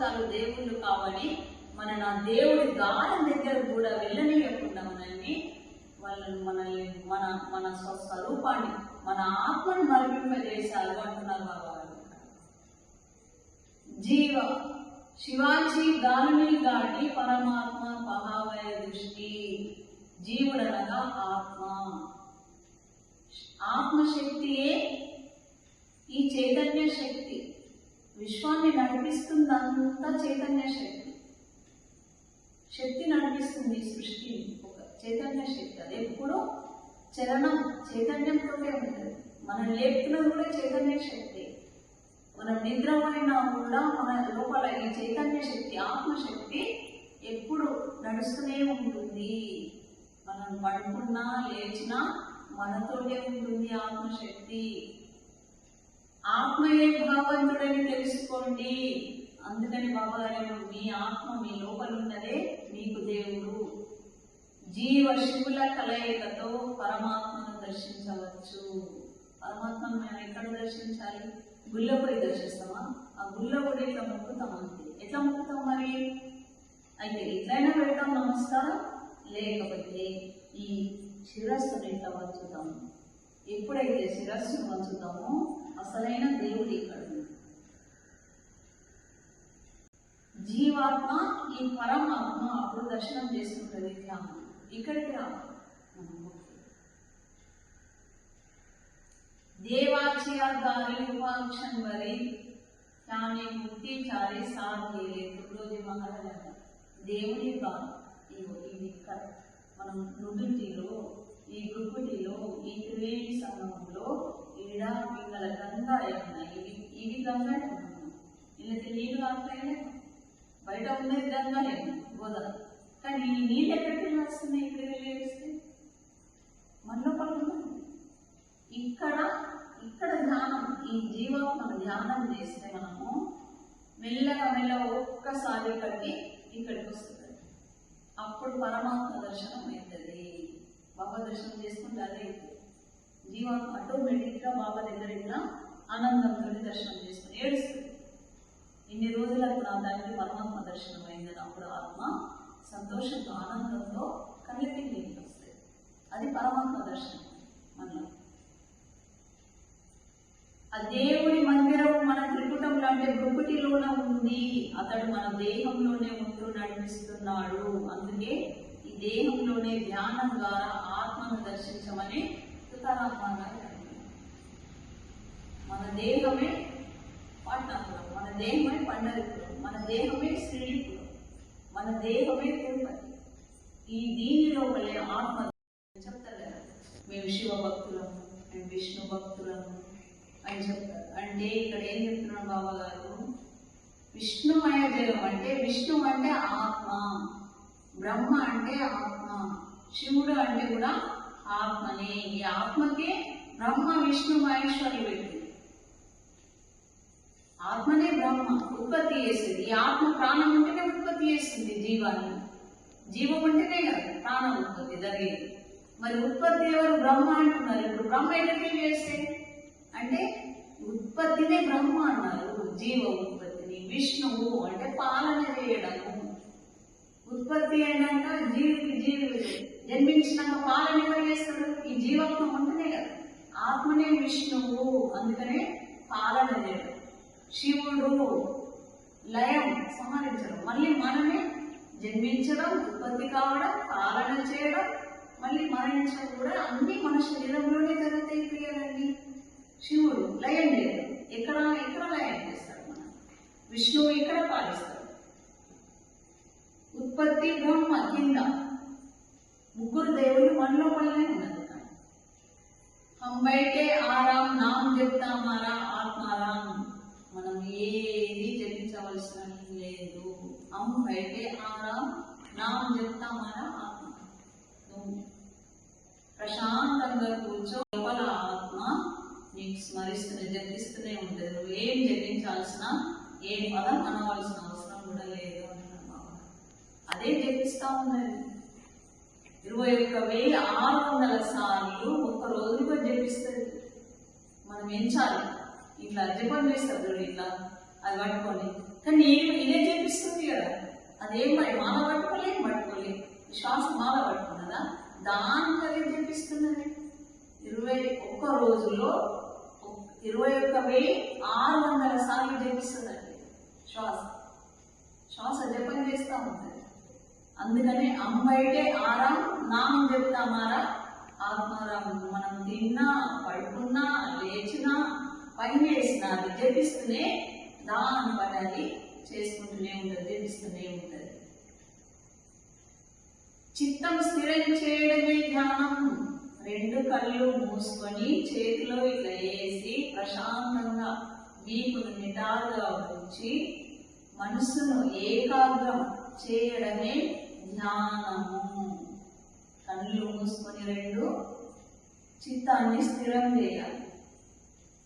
పంచభూతాలు దేవుళ్ళు కావని నా దేవుడి గానం దగ్గర కూడా వెళ్ళనీయకుండా మనల్ని మన స్వస్వరూపాన్ని మన ఆత్మను మరిపింపజేశారు అంటున్నారు బాబా గారు. జీవ శివాజీ గాలిని గాటి పరమాత్మ పహావయ దృష్టి. జీవుడనగా ఆత్మశక్తియే ఈ చైతన్య శక్తి. విశ్వాన్ని నడిపిస్తుందంతా చైతన్య శక్తి నడిపిస్తుంది ఈ సృష్టిని. ఒక చైతన్య శక్తి, అది ఎప్పుడు చలనం చైతన్యంతోనే ఉంటుంది. మనం లేపుతున్నది కూడా చైతన్య శక్తి. మనం నిద్రపోయినా కూడా మన లోపల ఈ చైతన్య శక్తి ఆత్మశక్తి ఎప్పుడు నడుస్తూనే ఉంటుంది. మనం పడుకున్నా లేచినా మనతోనే ఉంటుంది ఆత్మశక్తి. ఆత్మయే భగవంతుడని తెలుసుకోండి. అందుకని బాబా గారు మీ ఆత్మ మీ లోపల ఉన్నదే మీకు దేవుడు. జీవ శివుల కలయికతో పరమాత్మను దర్శించవచ్చు. పరమాత్మను మనం ఎక్కడ దర్శించాలి? గుళ్ళపొడి దర్శిస్తామా? ఆ గుళ్ళపొడి ఇట్లా మొక్కుతాం అంతే. ఎట్లా మొక్కుతాం మరి? అయితే ఇట్లయినా పెడతాం నమస్కారం, లేకపోతే ఈ శిరస్సును ఇట్లా వంచుతాము. ఎప్పుడైతే శిరస్సును వంచుతామో అసలైన దేవుడి ఇక్కడ జీవాత్మ ఈ పరమాత్మ అప్పుడు దర్శనం చేసుకుంటుంది. ఇక్కడికి రావాలి. देवाचिया गारी उपाक्षण वरी ताने मुक्ति चारे साथ गेले तुरोजी महाराज దేవుని గాలి. ఇది ఇక్కడ మనం నుదుటిలో ఈ గురుగుటిలో ఈ త్రివేణి సంగమంలో ఈడ పిల్లల గంగా ఉన్నాయి. ఇవి గంగా వీళ్ళకి నీళ్ళు కాకపోయినా బయట ఉన్నది గంగాలే గోదావరి. కానీ ఈ నీళ్ళు ఎక్కడికి వస్తున్నాయి? ఇక్కడ వెళ్ళేస్తే మనలో పడుతుంది. ఇక్కడ ధ్యానం, ఈ జీవాత్మను ధ్యానం చేస్తే మనము మెల్లగా ఒక్కసారి ఇక్కడికి వస్తుంది. అప్పుడు పరమాత్మ దర్శనం అవుతుంది. బాబా దర్శనం చేసుకుంటే అదే జీవాత్మ ఆటోమేటిక్గా బాబా దగ్గర ఆనందంతో దర్శనం చేసుకుని ఏడుస్తుంది. ఇన్ని రోజులకు నా దానికి పరమాత్మ దర్శనం అయిందని అప్పుడు ఆత్మ సంతోషంతో ఆనందంతో కళ్ళకి నీళ్ళు వస్తాయి. అది పరమాత్మ దర్శనం. మనలో ఆ దేవుడి మందిరం మన త్రిపుటంలో అంటే భృకుటిలోనే ఉంది. అతడు మన దేహంలోనే ఉంటూ నడిపిస్తున్నాడు. అందుకే ఈ దేహంలోనే ధ్యానం ద్వారా ఆత్మను దర్శించమని మన దేహమే పాట్నాపురం, మన దేహమే పండరిపురం, మన దేహమే శ్రీపురం, మన దేహమే తిరుపతి. ఈ దీనిలో వల్లే ఆత్మ చెప్తారు కదా, మేము శివ భక్తులము, మేము విష్ణు భక్తులము అని చెప్తారు. అంటే ఇక్కడ ఏం చెప్తున్నాడు బాబా గారు? విష్ణుమయ జగం అంటే విష్ణు అంటే ఆత్మ, బ్రహ్మ అంటే ఆత్మ, శివుడు అంటే కూడా ఆత్మనే. ఈ ఆత్మకే బ్రహ్మ విష్ణు మహేశ్వరులు పెట్టి ఆత్మనే బ్రహ్మ ఉత్పత్తి చేస్తుంది. ఈ ఆత్మ ప్రాణం ఉంటేనే ఉత్పత్తి చేస్తుంది జీవాన్ని. జీవం ఉంటేనే కదా ప్రాణం ఉత్పత్తి జరిగేది. మరి ఉత్పత్తి ఎవరు? బ్రహ్మ అంటున్నారు. ఇప్పుడు బ్రహ్మ ఎక్కడికి చేస్తే అంటే ఉత్పత్తినే బ్రహ్మ అన్నారు. జీవ ఉత్పత్తిని. విష్ణువు అంటే పాలన చేయడము. ఉత్పత్తి అయినాక జీవి జన్మించినాక పాలన ఎవరు చేస్తాడు? ఈ జీవాత్మ ఉంటేనే కదా. ఆత్మనే విష్ణువు, అందుకనే పాలన చేయడం. శివుడు లయం సంహరించడం, మళ్ళీ మనమే జన్మించడం, ఉత్పత్తి కావడం, పాలన చేయడం, మళ్ళీ మరణించడం కూడా అన్ని మన శరీరంలోనే జరుగుతాయి క్రియలన్నీ. శివుడు లయం చేయడం, ఎక్కడ లయం చేస్తాడు మనం. విష్ణువు ఇక్కడ పాలిస్తాడు. ఉత్పత్తి బ్రహ్మ కింద. ముగ్గురు దేవుళ్ళు మనలో పల్లెనే ఉన్నది. హం బయటే ఆరాం నాం చెప్తా మారా ఆత్మారాం. మనం ఏది జపించవలసిన లేదు. హం బయటే ఆరాం నాం చెప్తా మారా ఆత్మ. ప్రశాంతంగా కూర్చో, లోపల ఆత్మ నీకు స్మరిస్తూనే జపిస్తూనే ఉంటుంది. నువ్వు ఏం జపించాల్సిన ఏ పదం అనవలసిన అవసరం కూడా లేదు అంటున్నాను. అదే జపిస్తా ఉన్నది. 21,600 సార్లు ఒక్క రోజుకు జపిస్తుంది. మనం ఎంచాలి. ఇట్లా జపం చేస్తారు ఇట్లా అది పట్టుకొని కానీ ఇదే చేపిస్తుంది కదా. అదేం మాల పట్టుకోలేదు, శ్వాస మాల పట్టుకున్నదా, దానికి అదే చేపిస్తున్నది. 21 రోజుల్లో 21,600 సార్లు జపిస్తుందండి శ్వాస జపం చేస్తూ ఉంటుంది. అందుకనే అంబైటే ఆరాం నామం చెప్తామారా ఆత్మారాం. మనం తిన్నా, పడుకున్నా, లేచినా, పని చేసినా అది జపిస్తూనే దాని పని అది చేసుకుంటూనే ఉంటుంది, జపిస్తూనే ఉంటుంది. చిత్తం స్థిరం చేయడమే ధ్యానం. 2 కళ్ళు మూసుకొని చేతిలో ఇట్లా వేసి ప్రశాంతంగా వీపును నిటారుగా ఉంచి మనసును ఏకాగ్రం చేయడమే ధ్యానము. కళ్ళు మూసుకొని 2 చిత్తాన్ని స్థిరం చేయాలి.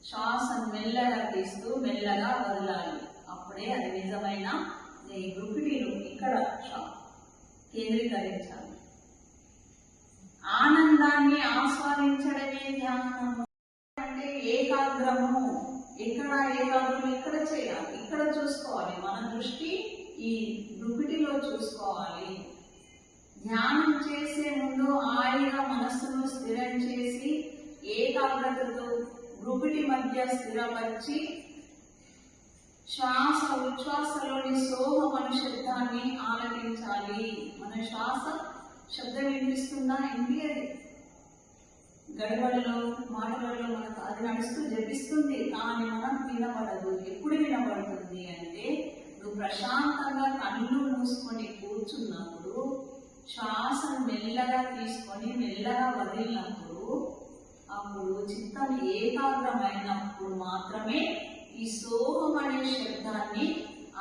శ్వాసను మెల్లగా తీస్తూ మెల్లగా వదలాలి. అప్పుడే అది నిజమైన గుప్పిటిను ఇక్కడ కేంద్రీకరించాలి. ఆనందాన్ని ఆస్వాదించడమే ధ్యానము. అంటే ఏకాగ్రము. ఏకాగ్రం ఇక్కడ చేయాలి, ఇక్కడ చూసుకోవాలి. మన దృష్టి ఈ గుప్పిటిలో చూసుకోవాలి. ధ్యానం చేసే ముందు హాయిగా మనస్సును స్థిరం చేసి ఏకాగ్రతతో గుప్పిటి మధ్య స్థిరపరిచి శ్వాస ఉచ్ఛ్వాసలోని సోహమను శబ్దాన్ని ఆలకించాలి. మన శ్వాస శబ్దం వినిపిస్తుందా? అది గడబడలో మాటలలో మనకు అది నడుస్తూ జపిస్తుంది, కానీ మనకు వినపడదు. ఎప్పుడు వినపడుతుంది అంటే నువ్వు ప్రశాంతంగా కళ్ళు మూసుకొని కూర్చున్నప్పుడు, శ్వాసను మెల్లగా తీసుకొని మెల్లగా వదిలినప్పుడు, అప్పుడు చిత్తం ఏకాగ్రమైనప్పుడు మాత్రమే ఈ సోహం అనే శబ్దాన్ని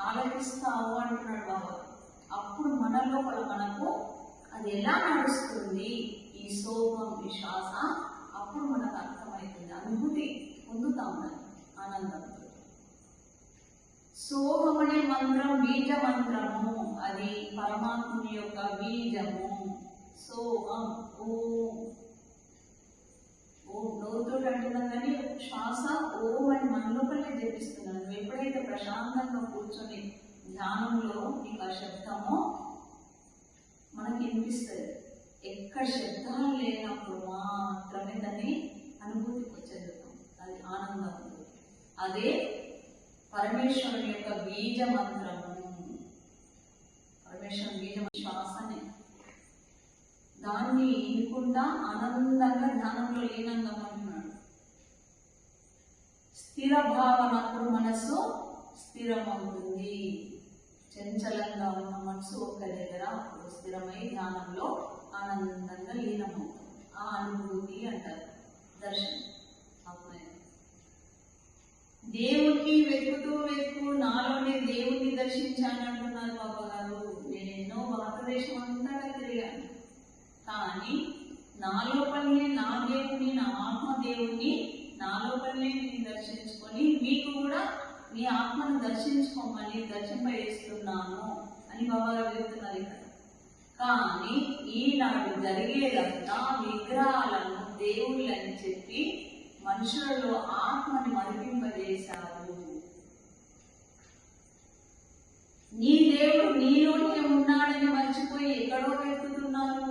ఆలకిస్తావు అంటున్నాడు బాబా. అప్పుడు మన లోపల మనకు అది ఎలా నడుస్తుంది ఈ సోహం, ఈ శ్వాస, అప్పుడు మనకు అర్థమవుతుంది, అనుభూతి పొందుతాం ఆనందంతో. సోహం అనే మంత్రం బీజ మంత్రము. అది పరమాత్ముని యొక్క బీజము. సోహం ఓం నోరుతో అంటున్నాం కానీ శ్వాస ఓం అని మన లోపలే జపిస్తున్నాను. నువ్వు ఎప్పుడైతే ప్రశాంతంగా కూర్చొని ధ్యానంలో నీకు ఆ శబ్దమో మనకి వినిపిస్తుంది. ఎక్కడ శబ్దాలు లేనప్పుడు మాత్రమే దాన్ని అనుభూతికి చెందుతాం. అది ఆనందం. అదే పరమేశ్వరుని యొక్క బీజ మంత్రము. పరమేశ్వరుని బీజ శ్వాసనే. దాన్ని ఇనుకుంటా ఆనందంగా ధ్యానంలో లీనంగా అంటున్నాడు. స్థిర భావనప్పుడు మనస్సు స్థిరమవుతుంది. చంచలంగా ఉన్న మనసు ఒక్క దగ్గర స్థిరమై ధ్యానంలో ఆనందంగా లీనమవుతుంది. ఆ అనుభూతి అంటారు దర్శనం. దేవుడికి వెతుకుతూ నాలోనే దేవుడిని దర్శించానంటున్నారు బాబా గారు. నేను ఎన్నో భారతదేశం అంతా తిరిగాను, కానీ నా లోపలనే నా దేవుని, నా ఆత్మదేవుని నా లోపలనే నేను దర్శించుకొని మీకు కూడా మీ ఆత్మను దర్శించుకోమని దర్శింపజేస్తున్నాను అని బాబా గారు చెప్తున్నారు ఇక్కడ. కానీ ఈనాడు జరిగేదంతా విగ్రహాలను దేవుళ్ళని చెప్పి మనుషులలో ఆత్మని మరిపింపజేశారు. నీ దేవుడు నీలోనే ఉన్నాడని మర్చిపోయి ఎక్కడో వెతుకుతున్నారు.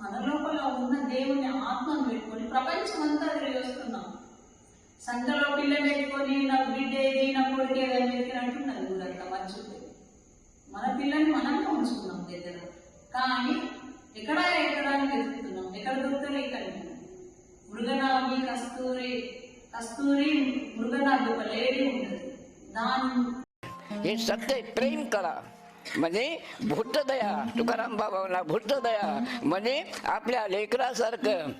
మన లోపల ఉన్న దేవుని ఆత్మను పెట్టుకొని ప్రపంచం అంతా తిరిగి వస్తున్నాం. సంఘంలో పిల్లలు పెట్టుకొని నా బిడ్డ ఏది, నా కొడుకు ఏదని వెతికినట్టున్నది ఊరంతా మర్చిపోయి. మన పిల్లల్ని మనమే ఉంచుకున్నాం దగ్గర, కానీ ఎక్కడ అని వెతుకుతున్నాం. ఎక్కడ దొరుకుతుంది? ఇక్కడ మృగనాభి కస్తూరి మృగనాభి ఒక లేడీ ఉంటుంది. हे सत्य प्रेम करा म्हणजे भूतदया. तुकाराम बाबांना भूतदया म्हणजे आपल्या लेकरासारखं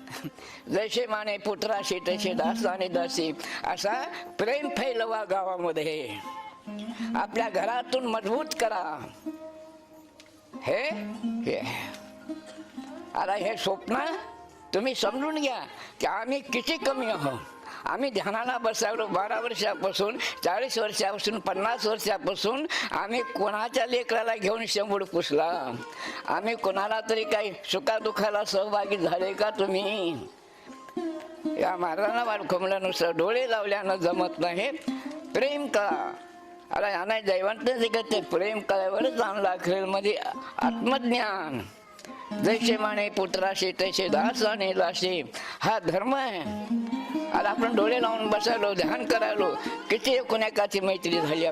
जसे माने पुत्राशी तसे दास आणि दासी असा प्रेम फैलवा गावामध्ये. आपल्या घरातून मजबूत करा. हे आता हे स्वप्न तुम्ही समजून घ्या की आम्ही किती कमी आहोत. आम्ही ध्यानाला बसलो 12 वर्षापासून, 40 वर्षापासून, 50 वर्षापासून आम्ही कोणाच्या लेकराला घेऊन शेंबूड पुसला. आम्ही कोणाला तरी काही सुखादुखाला सहभागी झाले का तुम्ही? या महाराजांना वाटखोमल्यानुसार डोळे लावल्यानं जमत नाही. प्रेम करा. अरे याना दैवंत जगत प्रेम करावरच आणला अखेरमध्ये आत्मज्ञान. जैसे माने पुत्राशी तैसे दास आणि दासी, हा धर्म आहे. आता आपण डोळे लावून बसायलो, ध्यान करायलो, किती कोणाकाची मैत्री झाली